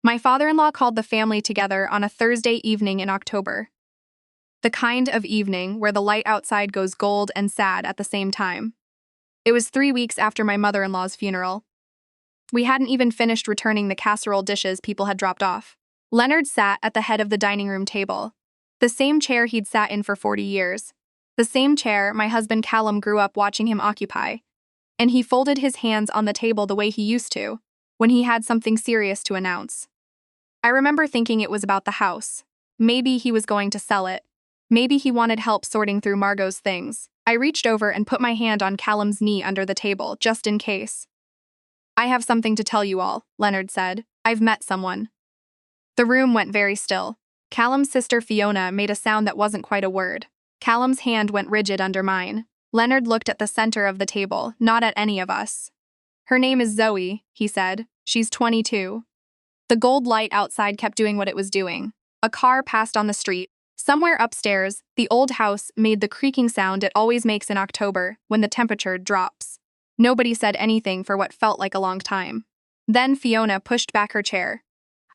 My father-in-law called the family together on a Thursday evening in October. The kind of evening where the light outside goes gold and sad at the same time. It was 3 weeks after my mother-in-law's funeral. We hadn't even finished returning the casserole dishes people had dropped off. Leonard sat at the head of the dining room table. The same chair he'd sat in for 40 years. The same chair my husband Callum grew up watching him occupy. And he folded his hands on the table the way he used to, when he had something serious to announce. I remember thinking it was about the house. Maybe he was going to sell it. Maybe he wanted help sorting through Margot's things. I reached over and put my hand on Callum's knee under the table, just in case. "I have something to tell you all," Leonard said. "I've met someone." The room went very still. Callum's sister Fiona made a sound that wasn't quite a word. Callum's hand went rigid under mine. Leonard looked at the center of the table, not at any of us. "Her name is Zoe," he said. "She's 22. The gold light outside kept doing what it was doing. A car passed on the street. Somewhere upstairs, the old house made the creaking sound it always makes in October when the temperature drops. Nobody said anything for what felt like a long time. Then Fiona pushed back her chair.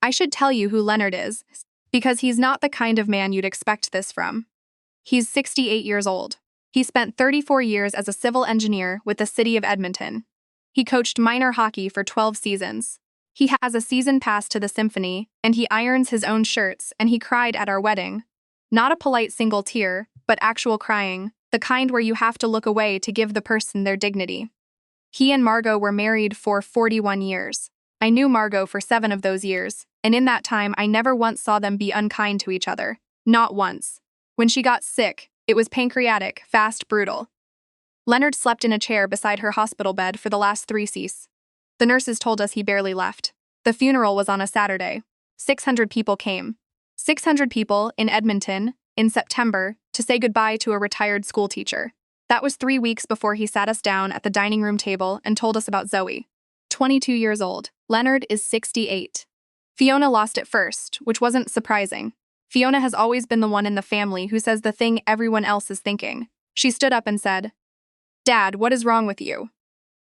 "I should tell you who Leonard is, because he's not the kind of man you'd expect this from. He's 68 years old. He spent 34 years as a civil engineer with the city of Edmonton. He coached minor hockey for 12 seasons. He has a season pass to the symphony, and he irons his own shirts, and he cried at our wedding. Not a polite single tear, but actual crying, the kind where you have to look away to give the person their dignity. He and Margot were married for 41 years. I knew Margot for 7 of those years, and in that time I never once saw them be unkind to each other. Not once. When she got sick, it was pancreatic, fast, brutal. Leonard slept in a chair beside her hospital bed for the last 3 cease. The nurses told us he barely left. The funeral was on a Saturday. 600 people came. 600 people in Edmonton, in September, to say goodbye to a retired schoolteacher. That was 3 weeks before he sat us down at the dining room table and told us about Zoe. 22 years old. Leonard is 68. Fiona lost it first, which wasn't surprising. Fiona has always been the one in the family who says the thing everyone else is thinking. She stood up and said, "Dad, what is wrong with you?"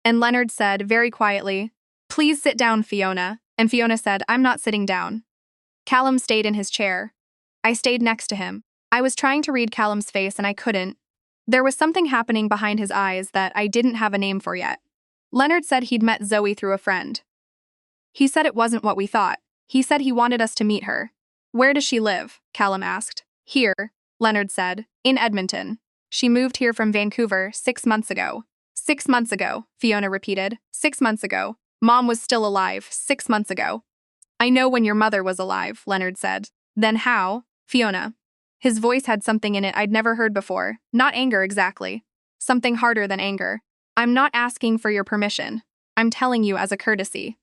And Leonard said, very quietly, "Please sit down, Fiona." And Fiona said, "I'm not sitting down." Callum stayed in his chair. I stayed next to him. I was trying to read Callum's face and I couldn't. There was something happening behind his eyes that I didn't have a name for yet. Leonard said he'd met Zoe through a friend. He said it wasn't what we thought. He said he wanted us to meet her. "Where does she live?" Callum asked. "Here," Leonard said. "In Edmonton. She moved here from Vancouver 6 months ago." 6 months ago, Fiona repeated. 6 months ago. Mom was still alive 6 months ago. "I know when your mother was alive," Leonard said. "Then how?" Fiona. His voice had something in it I'd never heard before. Not anger exactly. Something harder than anger. "I'm not asking for your permission. I'm telling you as a courtesy."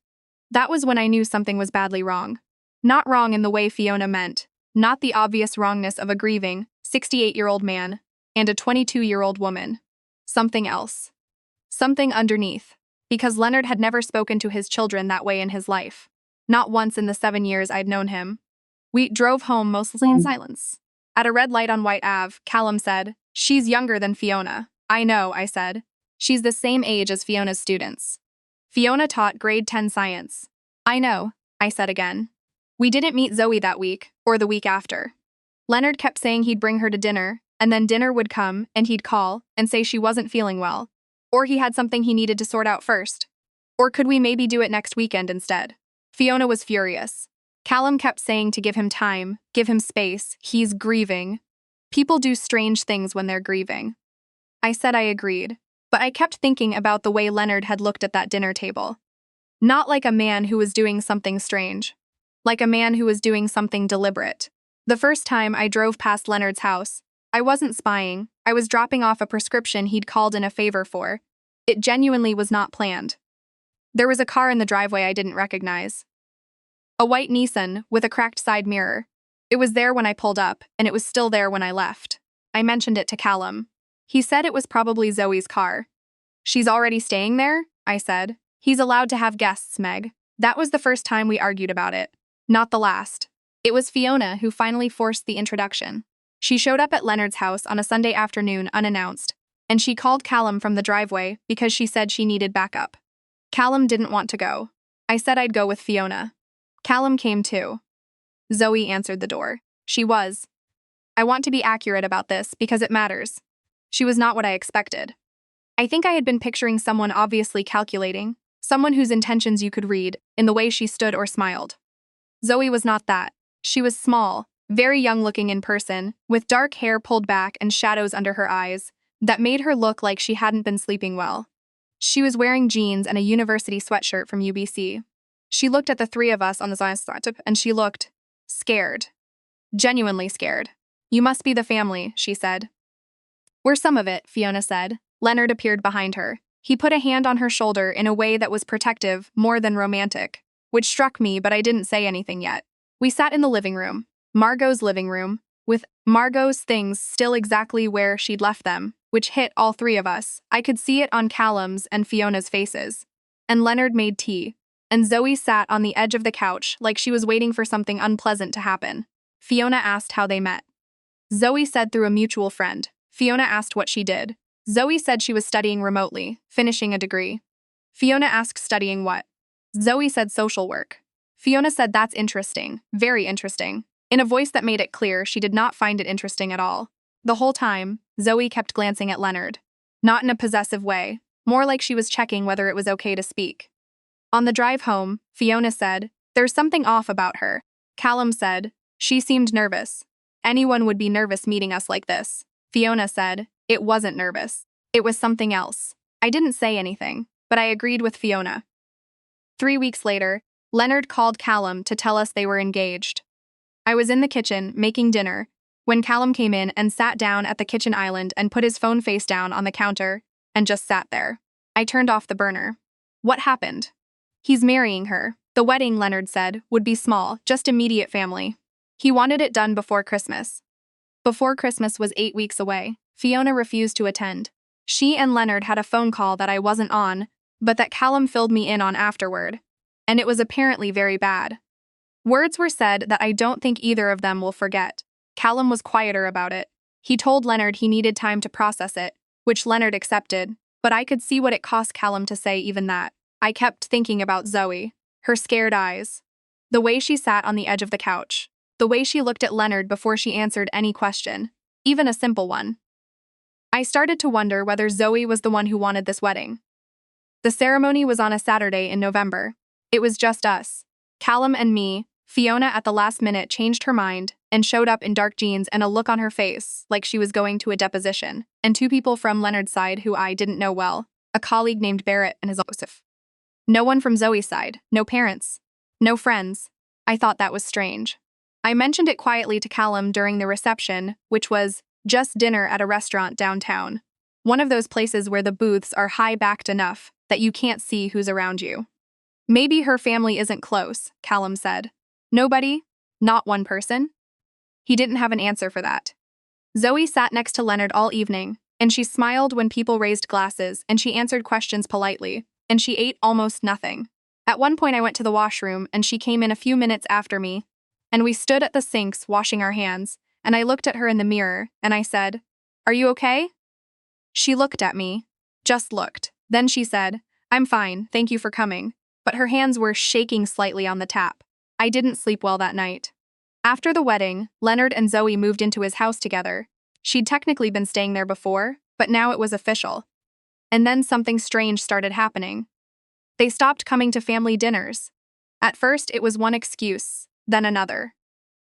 That was when I knew something was badly wrong. Not wrong in the way Fiona meant. Not the obvious wrongness of a grieving, 68-year-old man and a 22-year-old woman. Something else. Something underneath. Because Leonard had never spoken to his children that way in his life. Not once in the 7 years I'd known him. We drove home mostly in silence. At a red light on White Ave, Callum said, "She's younger than Fiona." "I know," I said. "She's the same age as Fiona's students." Fiona taught grade 10 science. "I know," I said again. We didn't meet Zoe that week, or the week after. Leonard kept saying he'd bring her to dinner, and then dinner would come, and he'd call, and say she wasn't feeling well. Or he had something he needed to sort out first. Or could we maybe do it next weekend instead? Fiona was furious. Callum kept saying to give him time, give him space, he's grieving. People do strange things when they're grieving. I said I agreed, but I kept thinking about the way Leonard had looked at that dinner table. Not like a man who was doing something strange. Like a man who was doing something deliberate. The first time I drove past Leonard's house, I wasn't spying, I was dropping off a prescription he'd called in a favor for. It genuinely was not planned. There was a car in the driveway I didn't recognize. A white Nissan with a cracked side mirror. It was there when I pulled up, and it was still there when I left. I mentioned it to Callum. He said it was probably Zoe's car. "She's already staying there?" I said. "He's allowed to have guests, Meg." That was the first time we argued about it. Not the last. It was Fiona who finally forced the introduction. She showed up at Leonard's house on a Sunday afternoon unannounced, and she called Callum from the driveway because she said she needed backup. Callum didn't want to go. I said I'd go with Fiona. Callum came too. Zoe answered the door. She was. I want to be accurate about this because it matters. She was not what I expected. I think I had been picturing someone obviously calculating, someone whose intentions you could read in the way she stood or smiled. Zoe was not that. She was small, very young-looking in person, with dark hair pulled back and shadows under her eyes that made her look like she hadn't been sleeping well. She was wearing jeans and a university sweatshirt from UBC. She looked at the three of us on the startup and she looked scared. Genuinely scared. You must be the family, she said. We're some of it, Fiona said. Leonard appeared behind her. He put a hand on her shoulder in a way that was protective more than romantic, which struck me, but I didn't say anything yet. We sat in the living room, Margot's living room, with Margot's things still exactly where she'd left them, which hit all three of us. I could see it on Callum's and Fiona's faces. And Leonard made tea, and Zoe sat on the edge of the couch like she was waiting for something unpleasant to happen. Fiona asked how they met. Zoe said through a mutual friend. Fiona asked what she did. Zoe said she was studying remotely, finishing a degree. Fiona asked studying what? Zoe said social work. Fiona said that's interesting, very interesting, in a voice that made it clear she did not find it interesting at all. The whole time, Zoe kept glancing at Leonard. Not in a possessive way, more like she was checking whether it was okay to speak. On the drive home, Fiona said, there's something off about her. Callum said, she seemed nervous. Anyone would be nervous meeting us like this. Fiona said, it wasn't nervous. It was something else. I didn't say anything, but I agreed with Fiona. 3 weeks later, Leonard called Callum to tell us they were engaged. I was in the kitchen, making dinner, when Callum came in and sat down at the kitchen island and put his phone face down on the counter and just sat there. I turned off the burner. What happened? He's marrying her. The wedding, Leonard said, would be small, just immediate family. He wanted it done before Christmas. Before Christmas was 8 weeks away. Fiona refused to attend. She and Leonard had a phone call that I wasn't on, but that Callum filled me in on afterward. And it was apparently very bad. Words were said that I don't think either of them will forget. Callum was quieter about it. He told Leonard he needed time to process it, which Leonard accepted, but I could see what it cost Callum to say even that. I kept thinking about Zoe, her scared eyes, the way she sat on the edge of the couch, the way she looked at Leonard before she answered any question, even a simple one. I started to wonder whether Zoe was the one who wanted this wedding. The ceremony was on a Saturday in November. It was just us. Callum and me. Fiona at the last minute changed her mind and showed up in dark jeans and a look on her face like she was going to a deposition, and 2 people from Leonard's side who I didn't know well, a colleague named Barrett and his Joseph. No one from Zoe's side, no parents, no friends. I thought that was strange. I mentioned it quietly to Callum during the reception, which was just dinner at a restaurant downtown. One of those places where the booths are high-backed enough that you can't see who's around you. Maybe her family isn't close, Callum said. Nobody? Not one person? He didn't have an answer for that. Zoe sat next to Leonard all evening, and she smiled when people raised glasses, and she answered questions politely, and she ate almost nothing. At one point I went to the washroom, and she came in a few minutes after me, and we stood at the sinks washing our hands, and I looked at her in the mirror, and I said, "Are you okay?" She looked at me, just looked. Then she said, "I'm fine, thank you for coming," but her hands were shaking slightly on the tap. I didn't sleep well that night. After the wedding, Leonard and Zoe moved into his house together. She'd technically been staying there before, but now it was official. And then something strange started happening. They stopped coming to family dinners. At first, it was one excuse, then another.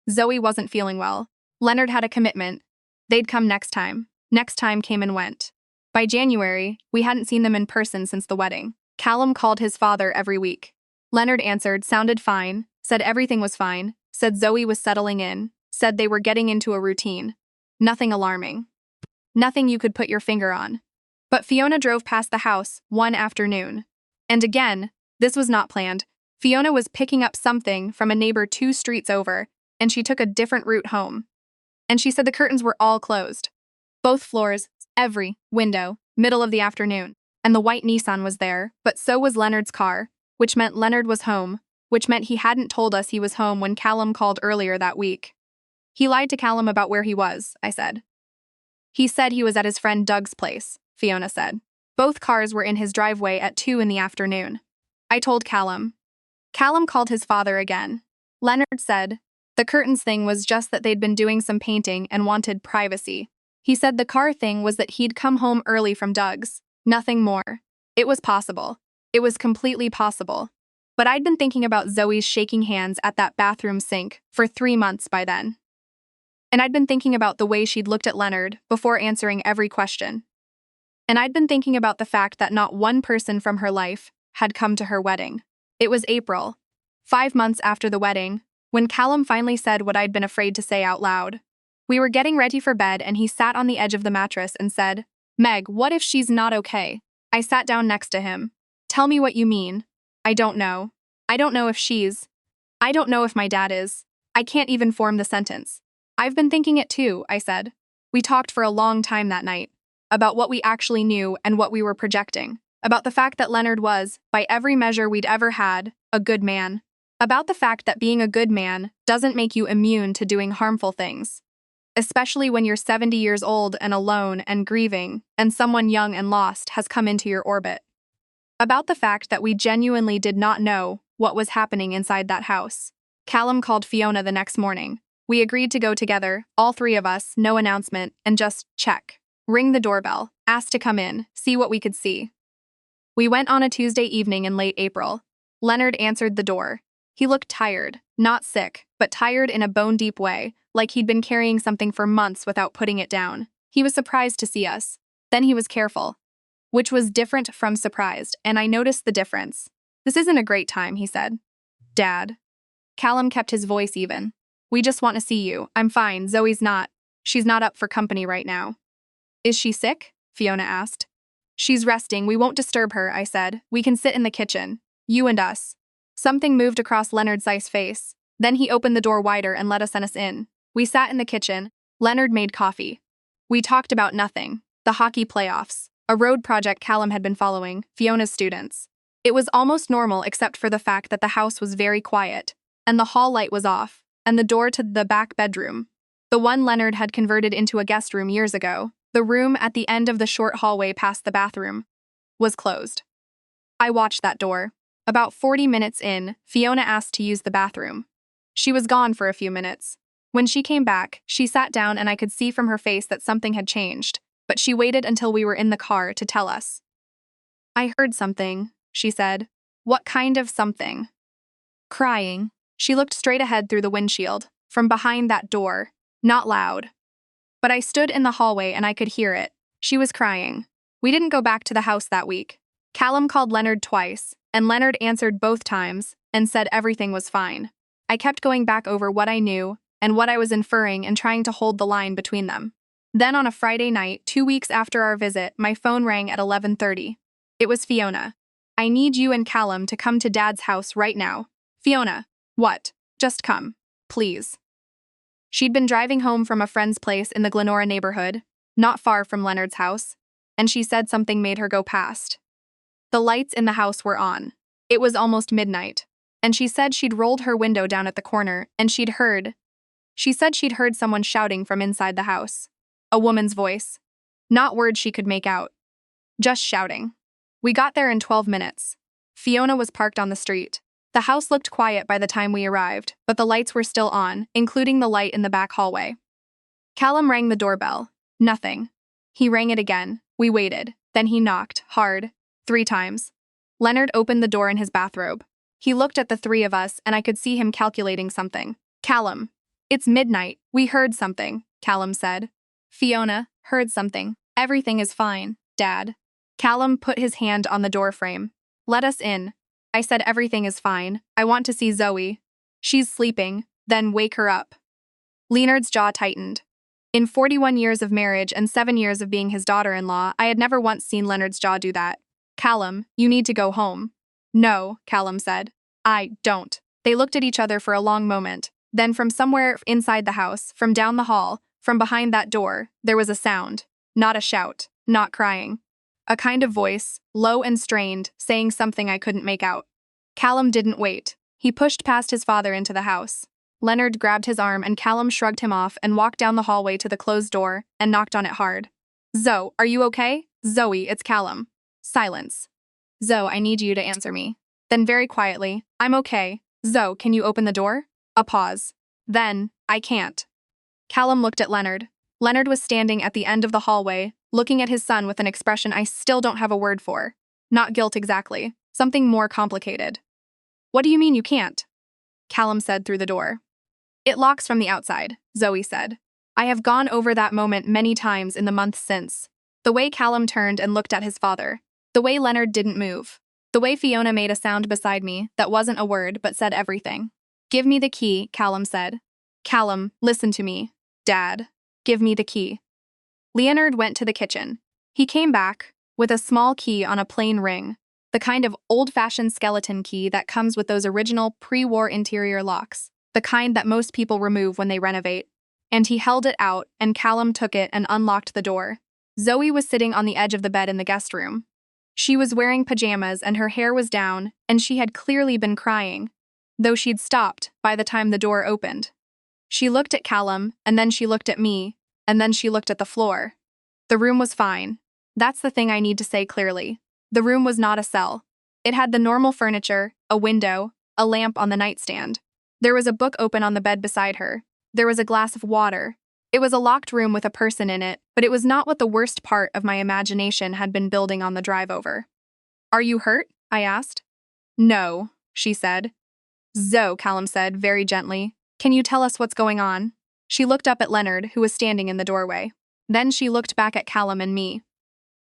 Zoe wasn't feeling well. Leonard had a commitment. They'd come next time. Next time came and went. By January, we hadn't seen them in person since the wedding. Callum called his father every week. Leonard answered, sounded fine, said everything was fine, said Zoe was settling in, said they were getting into a routine. Nothing alarming. Nothing you could put your finger on. But Fiona drove past the house one afternoon. And again, this was not planned. Fiona was picking up something from a neighbor 2 streets over, and she took a different route home. And she said the curtains were all closed. Both floors, every window, middle of the afternoon. And the white Nissan was there, but so was Leonard's car, which meant Leonard was home, which meant he hadn't told us he was home when Callum called earlier that week. He lied to Callum about where he was, I said. He said he was at his friend Doug's place, Fiona said. Both cars were in his driveway at 2 in the afternoon. I told Callum. Callum called his father again. Leonard said. The curtains thing was just that they'd been doing some painting and wanted privacy. He said the car thing was that he'd come home early from Doug's. Nothing more. It was possible. It was completely possible. But I'd been thinking about Zoe's shaking hands at that bathroom sink for 3 months by then. And I'd been thinking about the way she'd looked at Leonard before answering every question. And I'd been thinking about the fact that not one person from her life had come to her wedding. It was April, 5 months after the wedding, when Callum finally said what I'd been afraid to say out loud. We were getting ready for bed and he sat on the edge of the mattress and said, "Meg, what if she's not okay?" I sat down next to him. "Tell me what you mean." "I don't know. I don't know if she's. I don't know if my dad is. I can't even form the sentence." "I've been thinking it too," I said. We talked for a long time that night. About what we actually knew and what we were projecting. About the fact that Leonard was, by every measure we'd ever had, a good man. About the fact that being a good man doesn't make you immune to doing harmful things. Especially when you're 70 years old and alone and grieving, and someone young and lost has come into your orbit. About the fact that we genuinely did not know what was happening inside that house. Callum called Fiona the next morning. We agreed to go together, all three of us, no announcement, and just check. Ring the doorbell, ask to come in, see what we could see. We went on a Tuesday evening in late April. Leonard answered the door. He looked tired, not sick, but tired in a bone-deep way, like he'd been carrying something for months without putting it down. He was surprised to see us. Then he was careful. Which was different from surprised, and I noticed the difference. "This isn't a great time," he said. "Dad." Callum kept his voice even. "We just want to see you. I'm fine, Zoe's not. She's not up for company right now." "Is she sick?" Fiona asked. "She's resting, we won't disturb her," I said. "We can sit in the kitchen. You and us." Something moved across Leonard's ice face. Then he opened the door wider and let us in. We sat in the kitchen. Leonard made coffee. We talked about nothing. The hockey playoffs. A road project Callum had been following, Fiona's students. It was almost normal except for the fact that the house was very quiet, and the hall light was off, and the door to the back bedroom, the one Leonard had converted into a guest room years ago, the room at the end of the short hallway past the bathroom, was closed. I watched that door. About 40 minutes in, Fiona asked to use the bathroom. She was gone for a few minutes. When she came back, she sat down and I could see from her face that something had changed, but she waited until we were in the car to tell us. "I heard something," she said. "What kind of something?" "Crying." She looked straight ahead through the windshield, from behind that door, not loud. But I stood in the hallway and I could hear it. She was crying. We didn't go back to the house that week. Callum called Leonard twice, and Leonard answered both times and said everything was fine. I kept going back over what I knew and what I was inferring and trying to hold the line between them. Then on a Friday night, 2 weeks after our visit, my phone rang at 11:30. It was Fiona. "I need you and Callum to come to Dad's house right now." "Fiona." "What?" "Just come. Please." She'd been driving home from a friend's place in the Glenora neighborhood, not far from Leonard's house, and she said something made her go past. The lights in the house were on. It was almost midnight, and she said she'd rolled her window down at the corner and she'd heard someone shouting from inside the house. A woman's voice. Not words she could make out. Just shouting. We got there in 12 minutes. Fiona was parked on the street. The house looked quiet by the time we arrived, but the lights were still on, including the light in the back hallway. Callum rang the doorbell. Nothing. He rang it again. We waited. Then he knocked, hard, 3 times. Leonard opened the door in his bathrobe. He looked at the three of us and I could see him calculating something. "Callum." "It's midnight. We heard something," Callum said. "Fiona, heard something. Everything is fine, Dad." Callum put his hand on the door frame. "Let us in." I said everything is fine. I want to see Zoe. "She's sleeping. Then wake her up." Leonard's jaw tightened. In 41 years of marriage and 7 years of being his daughter-in-law, I had never once seen Leonard's jaw do that. "Callum, you need to go home." "No," Callum said. "I don't." They looked at each other for a long moment. Then from somewhere inside the house, from down the hall, from behind that door, there was a sound. Not a shout, not crying. A kind of voice, low and strained, saying something I couldn't make out. Callum didn't wait. He pushed past his father into the house. Leonard grabbed his arm and Callum shrugged him off and walked down the hallway to the closed door and knocked on it hard. "Zoe, are you okay?" "Zoe, it's Callum." Silence. "Zoe, I need you to answer me." Then very quietly, "I'm okay. Zoe, can you open the door?" A pause. Then, I can't. Callum looked at Leonard. Leonard was standing at the end of the hallway, looking at his son with an expression I still don't have a word for. Not guilt exactly. Something more complicated. What do you mean you can't? Callum said through the door. It locks from the outside, Zoe said. I have gone over that moment many times in the months since. The way Callum turned and looked at his father. The way Leonard didn't move. The way Fiona made a sound beside me that wasn't a word but said everything. Give me the key, Callum said. Callum, listen to me. Dad, give me the key. Leonard went to the kitchen. He came back with a small key on a plain ring, the kind of old-fashioned skeleton key that comes with those original pre-war interior locks, the kind that most people remove when they renovate. And he held it out, and Callum took it and unlocked the door. Zoe was sitting on the edge of the bed in the guest room. She was wearing pajamas and her hair was down, and she had clearly been crying, though she'd stopped by the time the door opened. She looked at Callum, and then she looked at me, and then she looked at the floor. The room was fine. That's the thing I need to say clearly. The room was not a cell. It had the normal furniture, a window, a lamp on the nightstand. There was a book open on the bed beside her. There was a glass of water. It was a locked room with a person in it, but it was not what the worst part of my imagination had been building on the drive over. Are you hurt? I asked. No, she said. Zoe, Callum said very gently. Can you tell us what's going on? She looked up at Leonard, who was standing in the doorway. Then she looked back at Callum and me.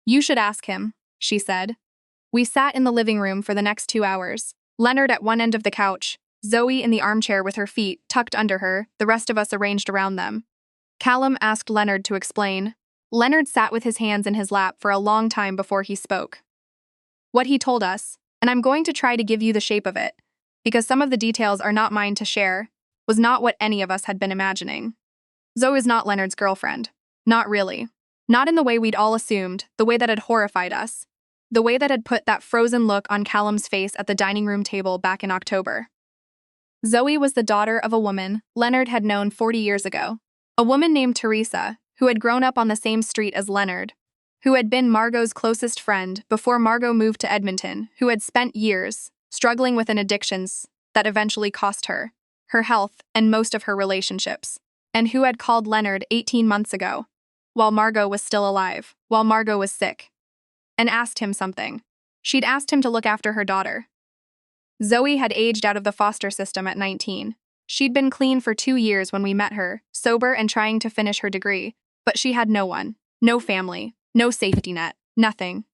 You should ask him, she said. We sat in the living room for the next 2 hours. Leonard at one end of the couch, Zoe in the armchair with her feet tucked under her, the rest of us arranged around them. Callum asked Leonard to explain. Leonard sat with his hands in his lap for a long time before he spoke. What he told us, and I'm going to try to give you the shape of it, because some of the details are not mine to share, was not what any of us had been imagining. Zoe is not Leonard's girlfriend. Not really. Not in the way we'd all assumed, the way that had horrified us. The way that had put that frozen look on Callum's face at the dining room table back in October. Zoe was the daughter of a woman Leonard had known 40 years ago. A woman named Teresa, who had grown up on the same street as Leonard, who had been Margot's closest friend before Margot moved to Edmonton, who had spent years struggling with an addiction that eventually cost her health, and most of her relationships, and who had called Leonard 18 months ago, while Margot was still alive, while Margot was sick, and asked him something. She'd asked him to look after her daughter. Zoe had aged out of the foster system at 19. She'd been clean for 2 years when we met her, sober and trying to finish her degree, but she had no one, no family, no safety net, nothing.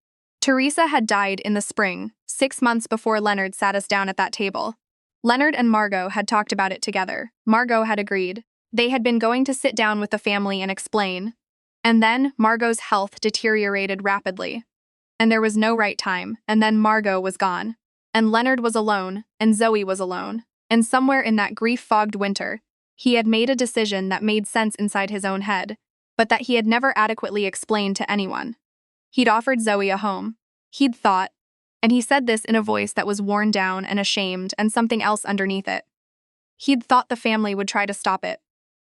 Teresa had died in the spring, 6 months before Leonard sat us down at that table. Leonard and Margot had talked about it together. Margot had agreed. They had been going to sit down with the family and explain. And then Margot's health deteriorated rapidly. And there was no right time, and then Margot was gone. And Leonard was alone, and Zoe was alone. And somewhere in that grief-fogged winter, he had made a decision that made sense inside his own head, but that he had never adequately explained to anyone. He'd offered Zoe a home. He'd thought, and he said this in a voice that was worn down and ashamed and something else underneath it. He'd thought the family would try to stop it.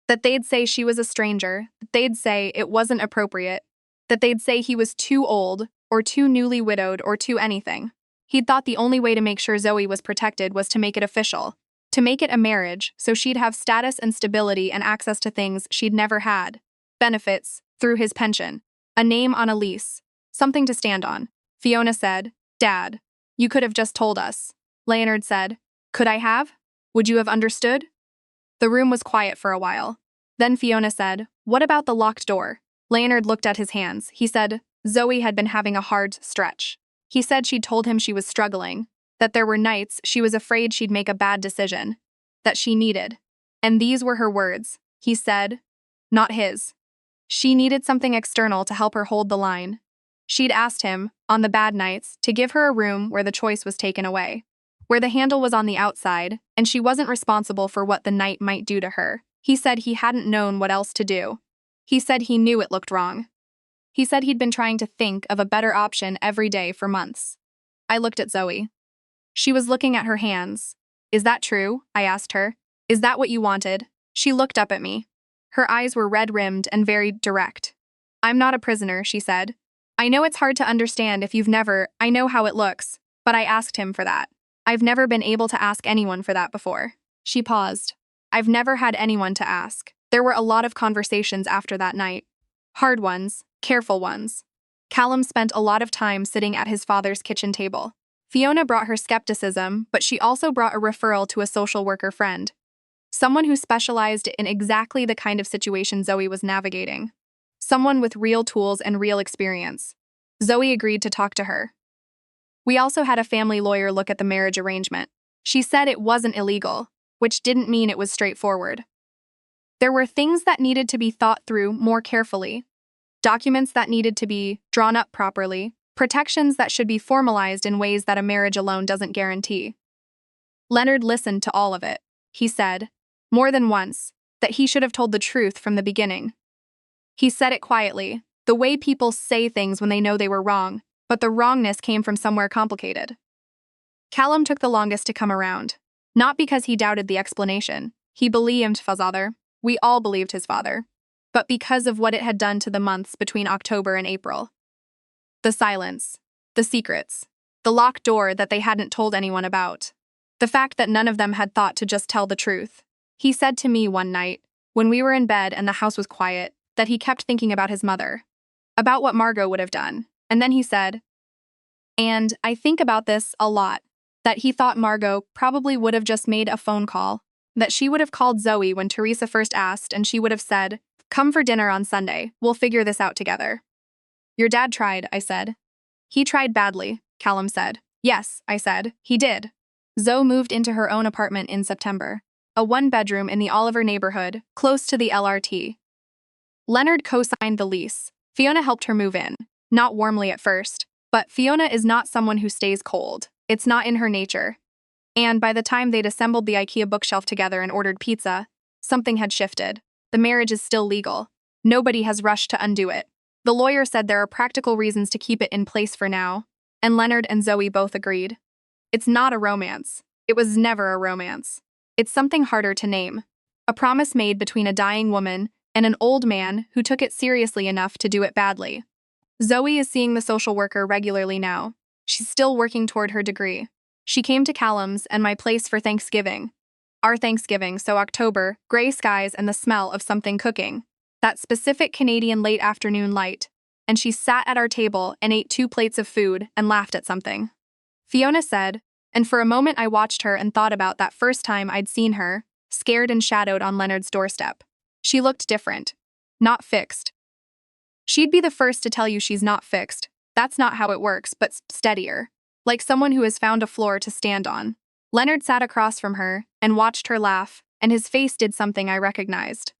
That they'd say she was a stranger, that they'd say it wasn't appropriate, that they'd say he was too old, or too newly widowed, or too anything. He'd thought the only way to make sure Zoe was protected was to make it official, to make it a marriage so she'd have status and stability and access to things she'd never had. Benefits, through his pension, a name on a lease, something to stand on. Fiona said, Dad, you could have just told us. Leonard said, Could I have? Would you have understood? The room was quiet for a while. Then Fiona said, What about the locked door? Leonard looked at his hands. He said, Zoe had been having a hard stretch. He said she'd told him she was struggling, that there were nights she was afraid she'd make a bad decision, that she needed. And these were her words. He said, not his. She needed something external to help her hold the line. She'd asked him, on the bad nights, to give her a room where the choice was taken away, where the handle was on the outside, and she wasn't responsible for what the night might do to her. He said he hadn't known what else to do. He said he knew it looked wrong. He said he'd been trying to think of a better option every day for months. I looked at Zoe. She was looking at her hands. Is that true? I asked her. Is that what you wanted? She looked up at me. Her eyes were red-rimmed and very direct. I'm not a prisoner, she said. I know it's hard to understand if you've never, I know how it looks, but I asked him for that. I've never been able to ask anyone for that before. She paused. I've never had anyone to ask. There were a lot of conversations after that night. Hard ones, careful ones. Callum spent a lot of time sitting at his father's kitchen table. Fiona brought her skepticism, but she also brought a referral to a social worker friend. Someone who specialized in exactly the kind of situation Zoe was navigating. Someone with real tools and real experience. Zoe agreed to talk to her. We also had a family lawyer look at the marriage arrangement. She said it wasn't illegal, which didn't mean it was straightforward. There were things that needed to be thought through more carefully, documents that needed to be drawn up properly, protections that should be formalized in ways that a marriage alone doesn't guarantee. Leonard listened to all of it. He said, more than once, that he should have told the truth from the beginning. He said it quietly, the way people say things when they know they were wrong, but the wrongness came from somewhere complicated. Callum took the longest to come around. Not because he doubted the explanation. He believed father. We all believed his father. But because of what it had done to the months between October and April. The silence. The secrets. The locked door that they hadn't told anyone about. The fact that none of them had thought to just tell the truth. He said to me one night, when we were in bed and the house was quiet, that he kept thinking about his mother. About what Margot would have done. And then he said, and I think about this a lot, that he thought Margot probably would have just made a phone call, that she would have called Zoe when Teresa first asked and she would have said, come for dinner on Sunday, we'll figure this out together. Your dad tried, I said. He tried badly, Callum said. Yes, I said, he did. Zoe moved into her own apartment in September, a one-bedroom in the Oliver neighborhood, close to the LRT. Leonard co-signed the lease. Fiona helped her move in, not warmly at first, but Fiona is not someone who stays cold. It's not in her nature. And by the time they'd assembled the IKEA bookshelf together and ordered pizza, something had shifted. The marriage is still legal. Nobody has rushed to undo it. The lawyer said there are practical reasons to keep it in place for now, and Leonard and Zoe both agreed. It's not a romance. It was never a romance. It's something harder to name. A promise made between a dying woman and an old man who took it seriously enough to do it badly. Zoe is seeing the social worker regularly now. She's still working toward her degree. She came to Callum's and my place for Thanksgiving. Our Thanksgiving, so October, gray skies and the smell of something cooking. That specific Canadian late afternoon light. And she sat at our table and ate 2 plates of food and laughed at something. Fiona said, and for a moment I watched her and thought about that first time I'd seen her, scared and shadowed on Leonard's doorstep. She looked different. Not fixed. She'd be the first to tell you she's not fixed. That's not how it works, but steadier. Like someone who has found a floor to stand on. Leonard sat across from her and watched her laugh, and his face did something I recognized.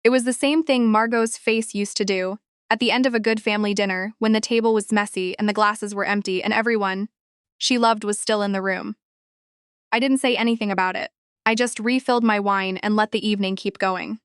It was the same thing Margot's face used to do, at the end of a good family dinner, when the table was messy and the glasses were empty and everyone she loved was still in the room. I didn't say anything about it. I just refilled my wine and let the evening keep going.